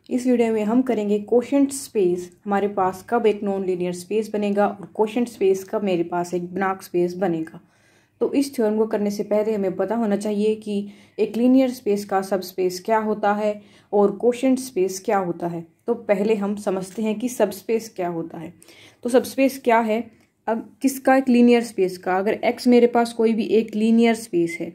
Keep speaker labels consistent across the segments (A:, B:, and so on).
A: इस वीडियो में हम करेंगे कोशेंट स्पेस हमारे पास कब एक नॉन लीनियर स्पेस बनेगा और कोशेंट स्पेस कब मेरे पास एक बनाक स्पेस बनेगा। तो इस थ्योरम को करने से पहले हमें पता होना चाहिए कि एक लीनियर स्पेस का सब स्पेस क्या होता है और कोशेंट स्पेस क्या होता है। तो पहले हम समझते हैं कि सब स्पेस क्या होता है। तो सब स्पेस क्या है? अब किसका? एक लीनियर स्पेस का। अगर एक्स मेरे पास कोई भी एक लीनियर स्पेस है,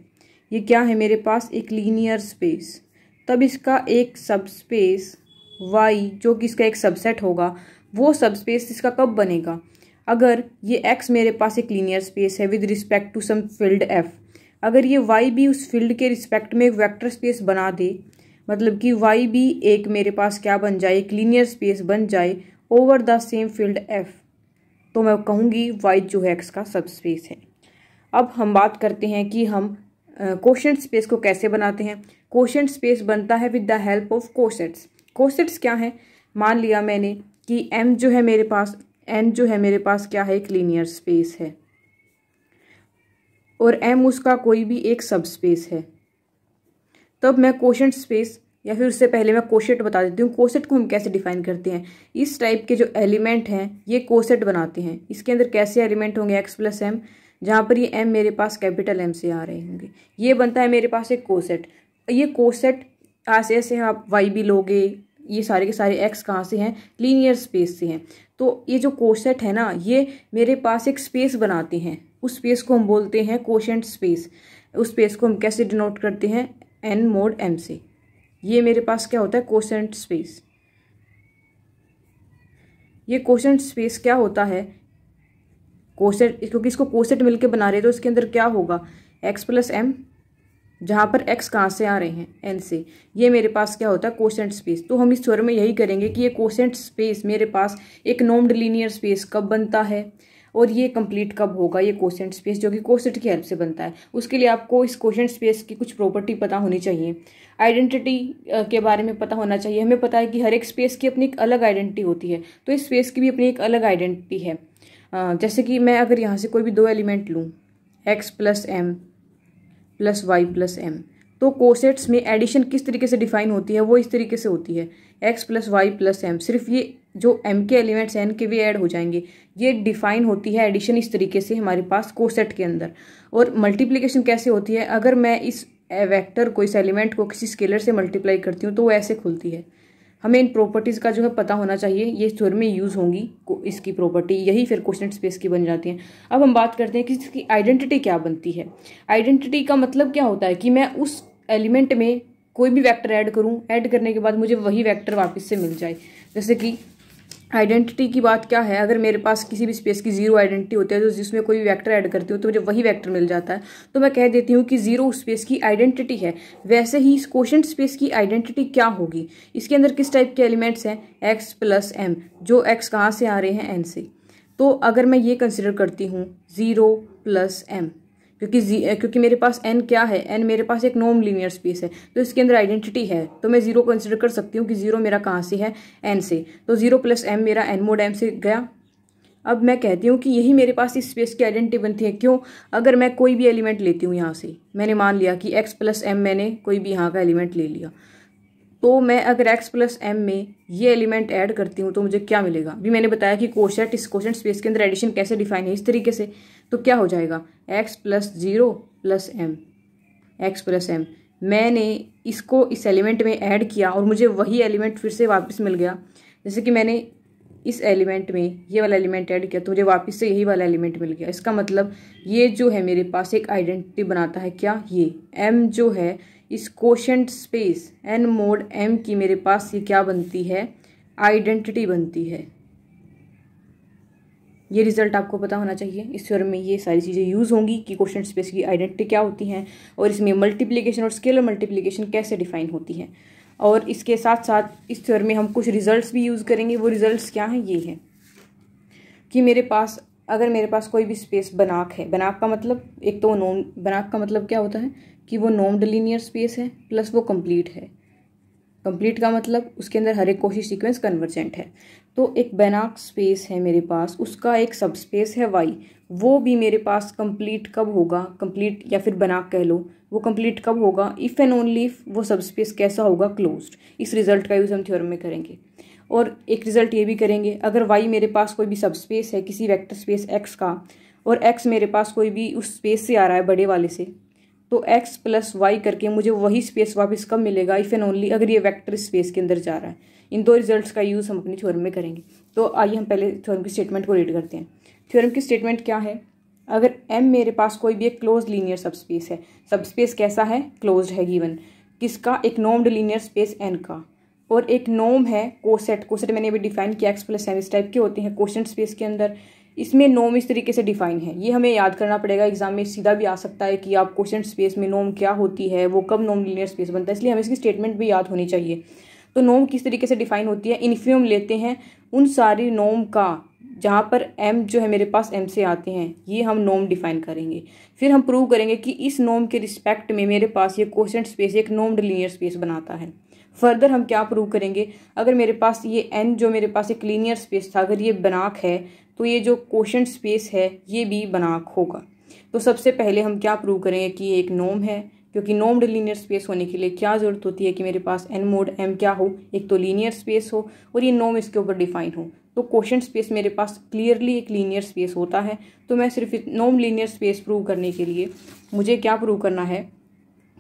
A: ये क्या है मेरे पास? एक लीनियर स्पेस। तब इसका एक सब स्पेस वाई जो कि इसका एक सबसेट होगा, वो सब स्पेस इसका कब बनेगा? अगर ये एक्स मेरे पास एक लीनियर स्पेस है with respect to some field F, अगर ये वाई भी उस फील्ड के रिस्पेक्ट में एक वेक्टर स्पेस बना दे, मतलब कि वाई भी एक मेरे पास क्या बन जाए? एक लीनियर स्पेस बन जाए over the same field F, तो मैं कहूँगी वाई जो है एक्स का सब स्पेस है। अब हम बात करते हैं कि हम कोशेंट स्पेस को कैसे बनाते हैं। कोशेंट स्पेस बनता है with the help of cosets. Cosets क्या है? मान लिया मैंने कि एम जो है मेरे पास, एन जो है मेरे पास क्या है? एक लीनियर स्पेस है और एम उसका कोई भी एक सब स्पेस है। तब मैं कोशेंट स्पेस, या फिर उससे पहले मैं कोसेट बता देती हूँ। कोसेट को हम कैसे डिफाइन करते हैं? इस टाइप के जो एलिमेंट हैं ये कोसेट बनाते हैं। इसके अंदर कैसे एलिमेंट होंगे? एक्स प्लस एम, जहाँ पर ये एम मेरे पास कैपिटल एम से आ रहे होंगे, ये बनता है मेरे पास एक कोसेट। ये कोसेट ऐसे ऐसे आप वाई भी लोगे, ये सारे के सारे एक्स कहाँ से हैं? लीनियर स्पेस से हैं। तो ये जो कोसेट है ना, ये मेरे पास एक स्पेस बनाते हैं। उस स्पेस को हम बोलते हैं कोशेंट स्पेस। उस स्पेस को हम कैसे डिनोट करते हैं? एन मोड एम से। ये मेरे पास क्या होता है? Quotient space. ये कोशेंट स्पेस क्या होता है? कोसेट, क्योंकि इसको कोसेट मिलके बना रहे हैं तो इसके अंदर क्या होगा? एक्स प्लस एम, जहाँ पर एक्स कहाँ से आ रहे हैं? एन से। ये मेरे पास क्या होता है? Quotient space. तो हम इस थ्योरम में यही करेंगे कि ये कोशेंट स्पेस मेरे पास एक नॉन लीनियर स्पेस कब बनता है और ये कंप्लीट कब होगा, ये कोशेंट स्पेस जो कि कोसेट की हेल्प से बनता है। उसके लिए आपको इस कोशेंट स्पेस की कुछ प्रॉपर्टी पता होनी चाहिए। आइडेंटिटी के बारे में पता होना चाहिए। हमें पता है कि हर एक स्पेस की अपनी एक अलग आइडेंटिटी होती है, तो इस स्पेस की भी अपनी एक अलग आइडेंटिटी है। जैसे कि मैं अगर यहाँ से कोई भी दो एलिमेंट लूँ, X plus M plus Y plus M, तो कोसेट्स में एडिशन किस तरीके से डिफाइन होती है? वो इस तरीके से होती है, X plus Y plus M. सिर्फ ये जो एम के एलिमेंट्स एन के भी ऐड हो जाएंगे, ये डिफाइन होती है एडिशन इस तरीके से हमारे पास कोसेट के अंदर। और मल्टीप्लिकेशन कैसे होती है? अगर मैं इस वेक्टर को, इस एलिमेंट को किसी स्केलर से मल्टीप्लाई करती हूँ तो वो ऐसे खुलती है। हमें इन प्रॉपर्टीज़ का जो है पता होना चाहिए, ये थ्योरम में यूज़ होंगी इसकी प्रॉपर्टी, यही फिर कोशेंट स्पेस की बन जाती हैं। अब हम बात करते हैं कि इसकी आइडेंटिटी क्या बनती है। आइडेंटिटी का मतलब क्या होता है कि मैं उस एलिमेंट में कोई भी वेक्टर ऐड करूं, ऐड करने के बाद मुझे वही वेक्टर वापस से मिल जाए। जैसे कि आइडेंटिटी की बात क्या है? अगर मेरे पास किसी भी स्पेस की जीरो आइडेंटिटी होती है तो जिसमें कोई भी वेक्टर ऐड करती हूँ तो मुझे वही वेक्टर मिल जाता है, तो मैं कह देती हूँ कि जीरो उस स्पेस की आइडेंटिटी है। वैसे ही इस कोशेंट स्पेस की आइडेंटिटी क्या होगी? इसके अंदर किस टाइप के एलिमेंट्स हैं? एक्स प्लस एम, जो एक्स कहाँ से आ रहे हैं? एन से। तो अगर मैं ये कंसिडर करती हूँ जीरो प्लस एम, क्योंकि मेरे पास एन क्या है? एन मेरे पास एक नॉन लीनियर स्पेस है, तो इसके अंदर आइडेंटिटी है, तो मैं जीरो कंसिडर कर सकती हूँ कि जीरो मेरा कहाँ से है? एन से। तो जीरो प्लस एम मेरा एन मोड एम से गया। अब मैं कहती हूँ कि यही मेरे पास इस स्पेस की आइडेंटिटी बनती है। क्यों? अगर मैं कोई भी एलिमेंट लेती हूँ यहाँ से, मैंने मान लिया कि एक्स प्लस एम, मैंने कोई भी यहाँ का एलिमेंट ले लिया, तो मैं अगर x प्लस एम में ये एलिमेंट ऐड करती हूँ तो मुझे क्या मिलेगा? अभी मैंने बताया कि कोशेंट, इस कोशेंट स्पेस के अंदर एडिशन कैसे डिफाइन है, इस तरीके से। तो क्या हो जाएगा? x plus zero plus M, X plus M. मैंने इसको इस एलिमेंट में ऐड किया और मुझे वही एलिमेंट फिर से वापस मिल गया। जैसे कि मैंने इस एलिमेंट में ये वाला एलिमेंट ऐड किया तो मुझे वापस से यही वाला एलिमेंट मिल गया। इसका मतलब ये जो है मेरे पास एक आइडेंटिटी बनाता है। क्या? ये m जो है इस quotient space n mode m की मेरे पास ये क्या बनती है? आइडेंटिटी बनती है। ये रिजल्ट आपको पता होना चाहिए। इस थ्योरम में ये सारी चीज़ें यूज़ होंगी कि कोशेंट स्पेस की आइडेंटिटी क्या होती हैं और इसमें मल्टीप्लिकेशन और स्केलर मल्टीप्लिकेशन कैसे डिफाइन होती है। और इसके साथ साथ इस थ्योरम में हम कुछ रिजल्ट्स भी यूज़ करेंगे। वो रिजल्ट्स क्या हैं? ये हैं कि मेरे पास, अगर मेरे पास कोई भी स्पेस बनाक है, बनाक का मतलब एक तो बनाक का मतलब क्या होता है कि वो नॉन लीनियर स्पेस है प्लस वो कंप्लीट है। कंप्लीट का मतलब उसके अंदर हर एक कोशी सीक्वेंस कन्वर्जेंट है। तो एक बेनाक स्पेस है मेरे पास, उसका एक सब स्पेस है वाई, वो भी मेरे पास कंप्लीट कब होगा, कंप्लीट या फिर बेनाक कह लो, वो कंप्लीट कब होगा, इफ़ एंड ओनली इफ वो सब स्पेस कैसा होगा, क्लोज्ड। इस रिजल्ट का यूज़ हम थ्योरम में करेंगे। और एक रिजल्ट ये भी करेंगे, अगर वाई मेरे पास कोई भी सब स्पेस है किसी वेक्टर स्पेस एक्स का, और एक्स मेरे पास कोई भी उस स्पेस से आ रहा है बड़े वाले से, तो एक्स प्लस वाई करके मुझे वही स्पेस वापस कब मिलेगा, इफ़ एंड ओनली अगर ये वेक्टर स्पेस के अंदर जा रहा है। इन दो रिजल्ट्स का यूज़ हम अपनी थ्योरम में करेंगे। तो आइए हम पहले थ्योरम की स्टेटमेंट को रीड करते हैं। थ्योरम की स्टेटमेंट क्या है, अगर एम मेरे पास कोई भी एक क्लोज लीनियर सबस्पेस है, सबस्पेस कैसा है, क्लोज्ड है, गिवन किसका, एक नॉर्म्ड लीनियर स्पेस एन का, और एक नॉर्म है कोसेट, कोसेट मैंने अभी डिफाइन किया, एक्स प्लस एम इस टाइप के होते हैं कोशेंट स्पेस के अंदर। इसमें नॉर्म इस तरीके से डिफाइन है, ये हमें याद करना पड़ेगा, एग्जाम में सीधा भी आ सकता है कि आप कोशेंट स्पेस में नॉर्म क्या होती है, वो कब नॉर्म लीनियर स्पेस बनता है, इसलिए हमें इसकी स्टेटमेंट भी याद होनी चाहिए। तो नॉर्म किस तरीके से डिफाइन होती है, इन्फियम लेते हैं उन सारी नॉर्म का जहाँ पर m जो है मेरे पास m से आते हैं, ये हम नॉर्म डिफाइन करेंगे। फिर हम प्रूव करेंगे कि इस नॉर्म के रिस्पेक्ट में मेरे पास ये कोशेंट स्पेस एक नॉर्म्ड लीनियर स्पेस बनाता है। फर्दर हम क्या प्रूव करेंगे, अगर मेरे पास ये n जो मेरे पास एक लीनियर स्पेस था, अगर ये बनाक है तो ये जो कोशेंट स्पेस है ये भी बनाक होगा। तो सबसे पहले हम क्या प्रूव करेंगे कि ये एक नॉर्म है, क्योंकि नॉर्म्ड लीनियर स्पेस होने के लिए क्या जरूरत होती है कि मेरे पास n मोड m क्या हो, एक तो लीनियर स्पेस हो और ये नॉर्म इसके ऊपर डिफाइन हो। तो कोशेंट स्पेस मेरे पास क्लियरली एक लीनियर स्पेस होता है। तो मैं सिर्फ नॉर्म लीनियर स्पेस प्रूव करने के लिए मुझे क्या प्रूव करना है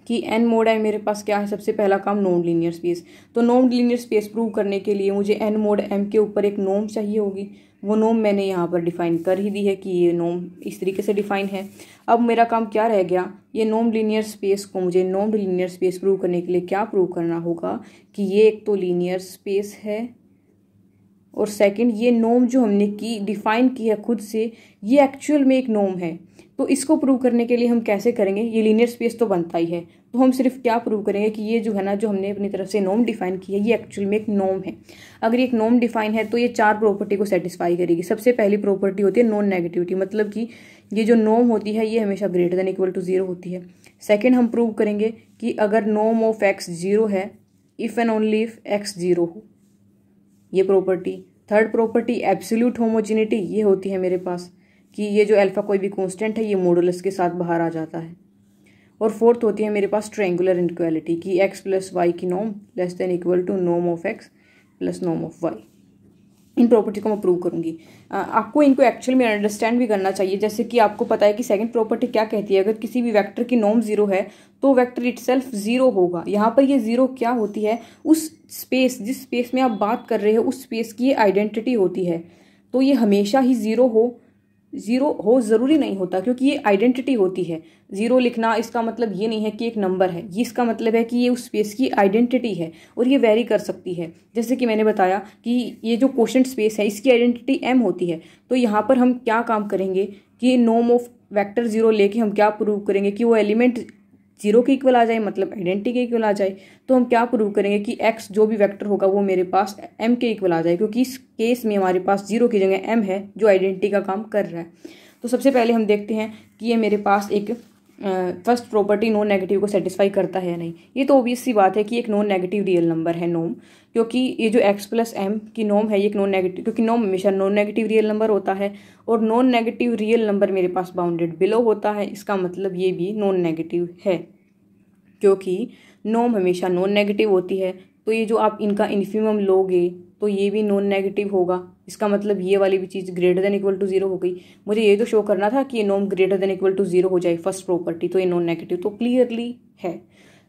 A: कि n मोड m मेरे पास क्या है, सबसे पहला काम नॉर्म लीनियर स्पेस। तो नॉर्म लीनियर स्पेस प्रूव करने के लिए मुझे n मोड m के ऊपर एक नॉर्म चाहिए होगी, वो नॉर्म मैंने यहाँ पर डिफाइन कर ही दी है कि ये नॉर्म इस तरीके से डिफाइन है। अब मेरा काम क्या रह गया, ये नॉर्म लीनियर स्पेस को मुझे नॉर्म लीनियर स्पेस प्रूव करने के लिए क्या प्रूव करना होगा कि ये एक तो लीनियर स्पेस है, और सेकंड ये नॉर्म जो हमने की डिफाइन की है खुद से, ये एक्चुअल में एक नॉर्म है। तो इसको प्रूव करने के लिए हम कैसे करेंगे, ये लीनियर स्पेस तो बनता ही है, तो हम सिर्फ क्या प्रूव करेंगे कि ये जो है ना, जो हमने अपनी तरफ से नॉर्म डिफाइन की है, ये एक्चुअल में एक नॉर्म है। अगर ये एक नॉर्म डिफाइन है तो ये चार प्रॉपर्टी को सेटिस्फाई करेगी। सबसे पहली प्रॉपर्टी होती है नॉन नेगेटिविटी, मतलब कि ये जो नॉर्म होती है ये हमेशा ग्रेटर देन इक्वल टू 0 होती है। सेकेंड हम प्रूव करेंगे कि अगर नॉर्म ऑफ एक्स 0 है, if and only if x 0 हो, ये property. Third property absolute homogeneity, ये होती है मेरे पास कि ये जो अल्फा कोई भी कांस्टेंट है ये मॉडुलस के साथ बाहर आ जाता है। और फोर्थ होती है मेरे पास ट्रायंगुलर इनइक्वालिटी कि एक्स प्लस वाई की norm less than equal to norm of x plus norm of Y. इन प्रॉपर्टी को मैं प्रूव करूंगी। आपको इनको एक्चुअल में अंडरस्टैंड भी करना चाहिए। जैसे कि आपको पता है कि सेकंड प्रॉपर्टी क्या कहती है, अगर किसी भी वेक्टर की नॉर्म 0 है तो वेक्टर इटसेल्फ 0 होगा। यहाँ पर ये 0 क्या होती है, उस स्पेस जिस स्पेस में आप बात कर रहे हो उस स्पेस की आइडेंटिटी होती है। तो ये हमेशा ही 0 हो ज़रूरी नहीं होता, क्योंकि ये आइडेंटिटी होती है। 0 लिखना इसका मतलब ये नहीं है कि एक नंबर है, ये इसका मतलब है कि ये उस स्पेस की आइडेंटिटी है और ये वेरी कर सकती है। जैसे कि मैंने बताया कि ये जो कोशेंट स्पेस है इसकी आइडेंटिटी m होती है। तो यहाँ पर हम क्या काम करेंगे कि नॉर्म ऑफ वेक्टर 0 लेके हम क्या प्रूव करेंगे कि वो एलिमेंट 0 के इक्वल आ जाए, मतलब आइडेंटिटी के इक्वल आ जाए। तो हम क्या प्रूव करेंगे कि x जो भी वेक्टर होगा वो मेरे पास m के इक्वल आ जाए, क्योंकि इस केस में हमारे पास 0 की जगह m है जो आइडेंटिटी का काम कर रहा है। तो सबसे पहले हम देखते हैं कि ये मेरे पास एक फर्स्ट प्रॉपर्टी नॉन नेगेटिव को सेटिस्फाई करता है या नहीं। ये तो ऑब्वियस सी बात है कि एक नॉन नेगेटिव रियल नंबर है नॉर्म, क्योंकि ये जो x प्लस m की नॉर्म है ये एक नॉन नेगेटिव, क्योंकि नॉर्म हमेशा नॉन नेगेटिव रियल नंबर होता है और नॉन नेगेटिव रियल नंबर मेरे पास बाउंडेड बिलो होता है। इसका मतलब ये भी नॉन नेगेटिव है, क्योंकि नॉर्म हमेशा नॉन नेगेटिव होती है। तो ये जो आप इनका इन्फिमम लोगे तो ये भी नॉन नेगेटिव होगा। इसका मतलब ये वाली भी चीज़ ग्रेटर देन इक्वल टू 0 हो गई। मुझे ये तो शो करना था कि ये norm greater than equal to 0 हो जाए फर्स्ट प्रॉपर्टी, तो ये नॉन नेगेटिव तो क्लियरली है।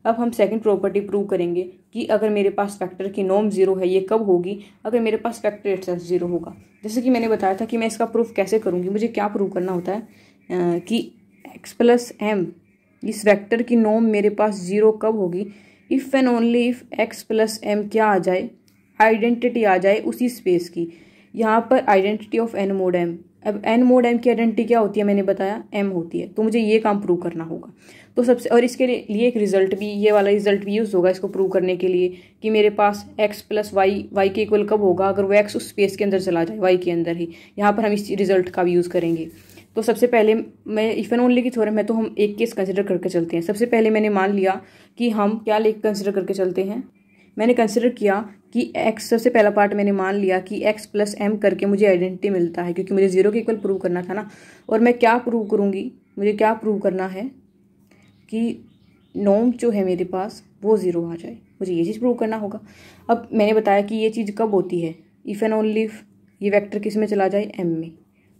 A: अब हम सेकंड प्रॉपर्टी प्रूव करेंगे कि अगर मेरे पास फैक्टर की नॉर्म 0 है, ये कब होगी, अगर मेरे पास फैक्टर इटसेल्फ 0 होगा। जैसे कि मैंने बताया था कि मैं इसका प्रूफ कैसे करूँगी। मुझे क्या प्रूव करना होता है कि x प्लस m इस वेक्टर की नॉर्म मेरे पास 0 कब होगी, if and only if x plus m क्या आ जाए, आइडेंटिटी आ जाए उसी स्पेस की। यहाँ पर identity of n mode m, अब n मोड m की आइडेंटिटी क्या होती है मैंने बताया m होती है। तो मुझे ये काम प्रूव करना होगा। तो सबसे और इसके लिए एक रिजल्ट भी, ये वाला रिजल्ट भी यूज़ होगा इसको प्रूव करने के लिए कि मेरे पास x प्लस वाई के इक्वल कब होगा, अगर वो x उस स्पेस के अंदर चला जाए, y के अंदर ही। यहाँ पर हम इस रिजल्ट का भी यूज़ करेंगे। तो सबसे पहले मैं इफ एंड ओनली की थ्योरम है तो हम एक केस कंसिडर करके चलते हैं। सबसे पहले मैंने मान लिया कि हम क्या लेके कंसिडर करके चलते हैं मैंने कंसिडर किया कि एक्स, सबसे पहला पार्ट मैंने मान लिया कि एक्स प्लस एम करके मुझे आइडेंटिटी मिलता है, क्योंकि मुझे 0 के इक्वल प्रूव करना था ना। और मैं क्या प्रूव करूँगी, मुझे क्या प्रूव करना है कि नॉर्म जो है मेरे पास वो 0 आ जाए, मुझे ये चीज़ प्रूव करना होगा। अब मैंने बताया कि ये चीज़ कब होती है, इफ़ एंड ओनली इफ ये वेक्टर किस में चला जाए, एम में।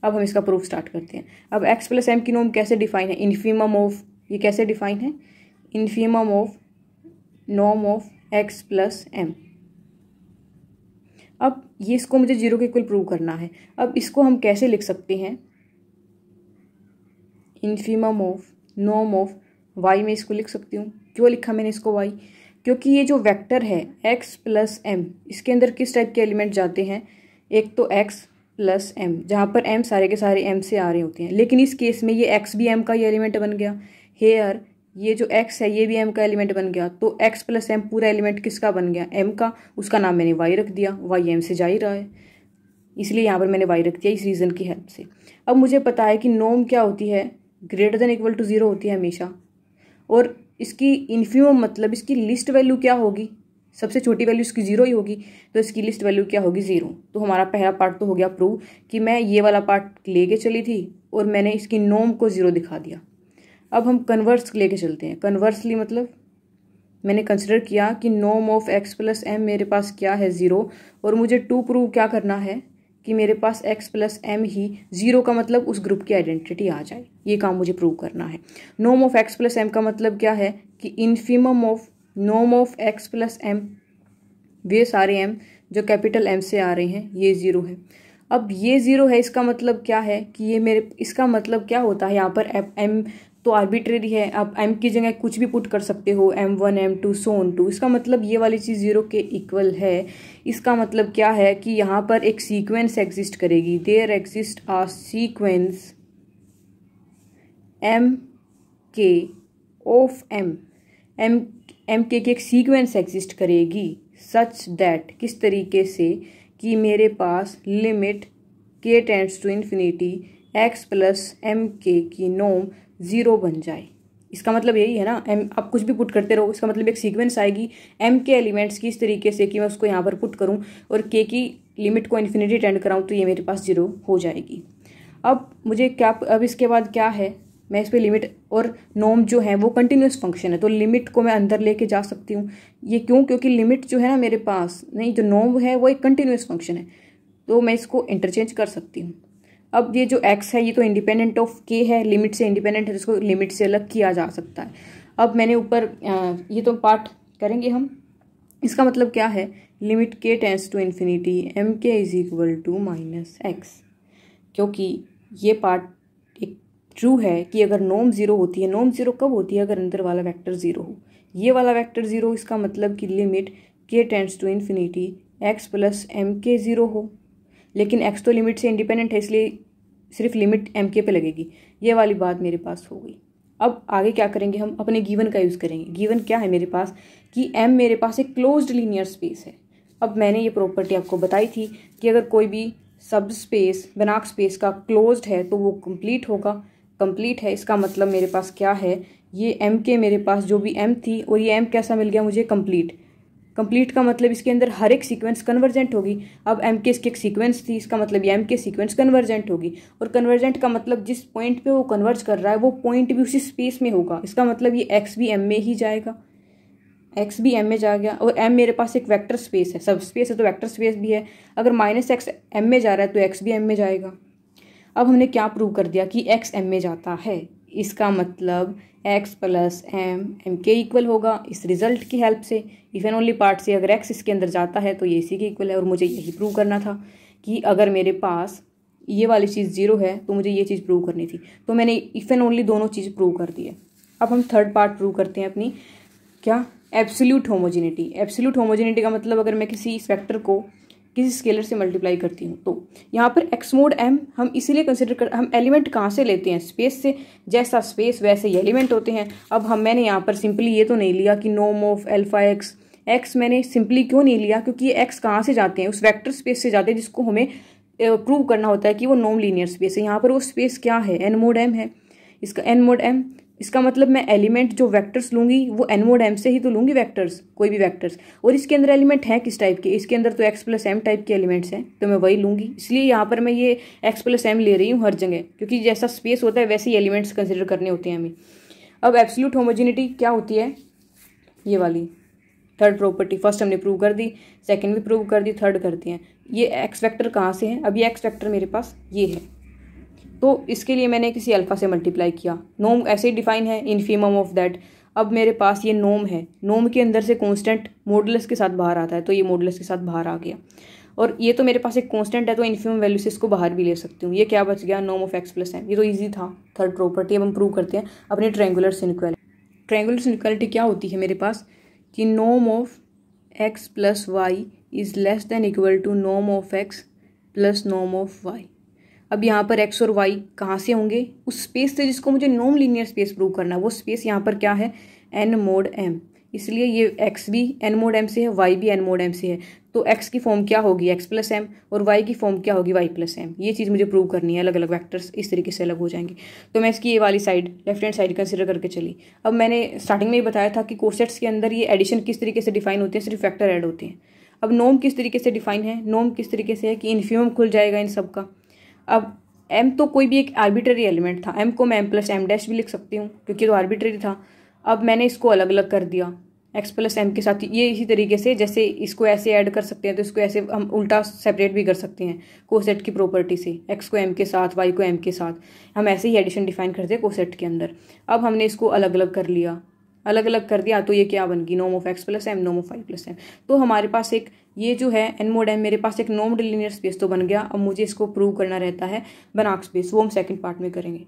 A: अब हम इसका प्रूफ स्टार्ट करते हैं। अब एक्स प्लस एम की नॉर्म कैसे डिफाइन है, इन्फीमम ऑफ, ये कैसे डिफाइन है, infimum of norm of x plus M. अब ये इसको मुझे 0 के इक्वल प्रूव करना है। अब इसको हम कैसे लिख सकते हैं, infimum of norm of Y में इसको लिख सकती हूँ। क्यों लिखा मैंने इसको वाई, क्योंकि ये जो वेक्टर है एक्स प्लस एम, इसके अंदर किस टाइप के एलिमेंट जाते हैं, एक तो एक्स प्लस एम, जहाँ पर एम सारे के सारे एम से आ रहे होते हैं। लेकिन इस केस में ये एक्स भी एम का ही एलिमेंट बन गया, हेयर ये जो एक्स है ये भी एम का एलिमेंट बन गया। तो एक्स प्लस एम पूरा एलिमेंट किसका बन गया, एम का। उसका नाम मैंने वाई रख दिया, वाई एम से जा ही रहा है, इसलिए यहाँ पर मैंने वाई रख दिया इस रीज़न की हेल्प से। अब मुझे पता है कि नॉर्म क्या होती है, ग्रेटर देन इक्वल टू 0 होती है हमेशा। और इसकी इन्फीमम मतलब इसकी लिस्ट वैल्यू क्या होगी, सबसे छोटी वैल्यू इसकी 0 ही होगी, तो इसकी लिस्ट वैल्यू क्या होगी, 0। तो हमारा पहला पार्ट तो हो गया प्रूव कि मैं ये वाला पार्ट लेके चली थी और मैंने इसकी नॉर्म को 0 दिखा दिया। अब हम कन्वर्स लेके चलते हैं। कन्वर्सली मतलब मैंने कंसिडर किया कि norm of x plus M मेरे पास क्या है, 0। और मुझे टू प्रूव क्या करना है कि मेरे पास एक्स प्लस एम ही 0 का मतलब उस ग्रुप की आइडेंटिटी आ जाए, ये काम मुझे प्रूव करना है। Norm of x plus m का मतलब क्या है कि infimum of norm of x plus m, वे सारे एम जो कैपिटल एम से आ रहे हैं ये 0 है। अब ये 0 है, इसका मतलब क्या है कि ये मेरे, इसका मतलब क्या होता है, यहाँ पर एम तो आर्बिट्रेरी है, आप एम की जगह कुछ भी पुट कर सकते हो, M1 M2 so on to. इसका मतलब ये वाली चीज़ 0 के इक्वल है। इसका मतलब क्या है कि यहाँ पर एक सीक्वेंस एग्जिस्ट करेगी, there exist a sequence M K of M K की एक सीक्वेंस एग्जिस्ट करेगी सच दैट, किस तरीके से कि मेरे पास limit K tends to infinity X plus M K की नॉर्म 0 बन जाए। इसका मतलब यही है ना, एम आप कुछ भी पुट करते रहो, इसका मतलब एक सीक्वेंस आएगी एम के एलिमेंट्स की इस तरीके से कि मैं उसको यहाँ पर पुट करूँ और के की लिमिट को इन्फिनिटी टेंड कराऊँ तो ये मेरे पास 0 हो जाएगी। अब मुझे क्या, अब इसके बाद क्या है, मैं इस पर लिमिट और नॉर्म जो है वो कंटिन्यूस फंक्शन है, तो लिमिट को मैं अंदर लेके जा सकती हूँ। ये क्यों, क्योंकि लिमिट जो है ना मेरे पास, नहीं जो नॉर्म है वो एक कंटिन्यूस फंक्शन है, तो मैं इसको इंटरचेंज कर सकती हूँ। अब ये जो x है ये तो इंडिपेंडेंट ऑफ k है, लिमिट से इंडिपेंडेंट है, इसको लिमिट से अलग किया जा सकता है। अब मैंने ऊपर ये तो पार्ट करेंगे हम, इसका मतलब क्या है, limit k tends to infinity M K is equal to -x, क्योंकि ये पार्ट एक ट्रू है कि अगर नॉर्म 0 होती है, नॉर्म 0 कब होती है, अगर अंदर वाला वेक्टर 0 हो, ये वाला वेक्टर 0, इसका मतलब कि limit k tends to infinity x plus M K 0 हो। लेकिन x तो लिमिट से इंडिपेंडेंट है, इसलिए सिर्फ लिमिट एम के पे लगेगी। ये वाली बात मेरे पास हो गई। अब आगे क्या करेंगे, हम अपने गिवन का यूज़ करेंगे। गिवन क्या है मेरे पास कि m मेरे पास एक क्लोज्ड लीनियर स्पेस है। अब मैंने ये प्रॉपर्टी आपको बताई थी कि अगर कोई भी सब स्पेस बनाक स्पेस का क्लोज्ड है तो वो कंप्लीट होगा, कंप्लीट है। इसका मतलब मेरे पास क्या है, ये m के मेरे पास जो भी m थी और ये m कैसा मिल गया मुझे, कंप्लीट। कंप्लीट का मतलब इसके अंदर हर एक सीक्वेंस कन्वर्जेंट होगी। अब एम के इसकी एक सीक्वेंस थी, इसका मतलब ये एम के सीक्वेंस कन्वर्जेंट होगी। और कन्वर्जेंट का मतलब जिस पॉइंट पे वो कन्वर्ज कर रहा है वो पॉइंट भी उसी स्पेस में होगा। इसका मतलब ये एक्स भी एम में ही जाएगा, एक्स भी एम में जा गया। और एम मेरे पास एक वेक्टर स्पेस है, सब स्पेस है तो वेक्टर स्पेस भी है। अगर -x एम में जा रहा है तो एक्स भी एम में जाएगा। अब हमने क्या प्रूव कर दिया कि एक्स एम में जाता है, इसका मतलब x प्लस एम के इक्वल होगा इस रिजल्ट की हेल्प से, इफ एंड ओनली पार्ट से। अगर x इसके अंदर जाता है तो ये इसी के इक्वल है। और मुझे यही प्रूव करना था कि अगर मेरे पास ये वाली चीज़ 0 है तो मुझे ये चीज़ प्रूव करनी थी, तो मैंने इफ एंड ओनली दोनों चीज़ प्रूव कर दी है। अब हम थर्ड पार्ट प्रूव करते हैं अपनी, क्या, एब्सोल्यूट होमोजेनिटी। एब्सोल्यूट होमोजेनिटी का मतलब अगर मैं किसी वेक्टर को किसी स्केलर से मल्टीप्लाई करती हूँ तो यहाँ पर x मोड m हम इसीलिए कंसिडर कर, हम एलिमेंट कहाँ से लेते हैं, स्पेस से। जैसा स्पेस वैसे ही एलिमेंट होते हैं। अब मैंने यहाँ पर सिंपली ये तो नहीं लिया कि नॉर्म ऑफ अल्फा x मैंने सिंपली क्यों नहीं लिया, क्योंकि ये x कहाँ से जाते हैं, उस वेक्टर स्पेस से जाते हैं जिसको हमें प्रूव करना होता है कि वो नॉन लीनियर स्पेस है। यहाँ पर वो स्पेस क्या है, n मोड m है, इसका n मोड m। इसका मतलब मैं एलिमेंट जो वेक्टर्स लूंगी वो n mod m से ही तो लूंगी वेक्टर्स, कोई भी वेक्टर्स। और इसके अंदर एलिमेंट है किस टाइप के, इसके अंदर तो x प्लस एम टाइप के एलिमेंट्स हैं, तो मैं वही लूंगी। इसलिए यहाँ पर मैं ये x प्लस एम ले रही हूँ हर जगह, क्योंकि जैसा स्पेस होता है वैसे ही एलिमेंट्स कंसिडर करने होते हैं हमें। अब एब्सोल्यूट होमोजेनिटी क्या होती है, ये वाली थर्ड प्रॉपर्टी। फर्स्ट हमने प्रूव कर दी, सेकेंड भी प्रूव कर दी, थर्ड करते हैं। ये एक्स वेक्टर कहाँ से है, अब ये एक्स वेक्टर मेरे पास ये है, तो इसके लिए मैंने किसी अल्फा से मल्टीप्लाई किया। नोम ऐसे ही डिफाइन है, इन्फीमम ऑफ दैट। अब मेरे पास ये नोम है, नोम के अंदर से कांस्टेंट मॉडुलस के साथ बाहर आता है, तो ये मॉडुलस के साथ बाहर आ गया। और ये तो मेरे पास एक कांस्टेंट है, तो इन्फीमम वैल्यू से इसको बाहर भी ले सकती हूँ। ये क्या बच गया, नोम ऑफ एक्स प्लस एम। ये तो ईजी था, थर्ड प्रॉपर्टी। अब हम प्रूव करते हैं अपनी ट्रायंगुलर इनइक्वालिटी। ट्रायंगुलर इनइक्वालिटी क्या होती है मेरे पास, कि नोम of x plus Y is less than equal to Nom of x plus Nom of Y. अब यहाँ पर x और y कहाँ से होंगे, उस स्पेस से जिसको मुझे नॉन लीनियर स्पेस प्रूव करना है। वो स्पेस यहाँ पर क्या है, n mod m, इसलिए ये x भी n mod m से है, y भी n mod m से है। तो x की फॉर्म क्या होगी, x प्लस एम, और y की फॉर्म क्या होगी, y प्लस एम। ये चीज़ मुझे प्रूव करनी है, अलग अलग वेक्टर्स इस तरीके से अलग हो जाएंगे। तो मैं इसकी ये वाली side, left hand side consider करके चली। अब मैंने स्टार्टिंग में ही बताया था कि कोसेट्स के अंदर ये एडिशन किस तरीके से डिफाइन होते हैं, सिर्फ वेक्टर ऐड होते हैं। अब नोम किस तरीके से डिफाइन है, नोम किस तरीके से है कि इन्फीमम खुल जाएगा इन सब का। अब m तो कोई भी एक आर्बिट्ररी एलिमेंट था, m को मैं m प्लस एम डैश भी लिख सकती हूँ क्योंकि तो आर्बिट्ररी था। अब मैंने इसको अलग अलग कर दिया x प्लस एम के साथ। ये इसी तरीके से जैसे इसको ऐसे ऐड कर सकते हैं, तो इसको ऐसे हम उल्टा सेपरेट भी कर सकते हैं कोसेट की प्रॉपर्टी से। x को m के साथ, y को m के साथ, हम ऐसे ही एडिशन डिफाइन करते हैं कोसेट के अंदर। अब हमने इसको अलग अलग कर लिया, अलग अलग कर दिया, तो ये क्या बन गई, नोम of x plus M, Nom of Y plus M. तो हमारे पास एक ये जो है n mod m, मेरे पास एक नॉन लीनियर स्पेस तो बन गया। अब मुझे इसको प्रूव करना रहता है बनाक स्पेस, वो हम सेकंड पार्ट में करेंगे।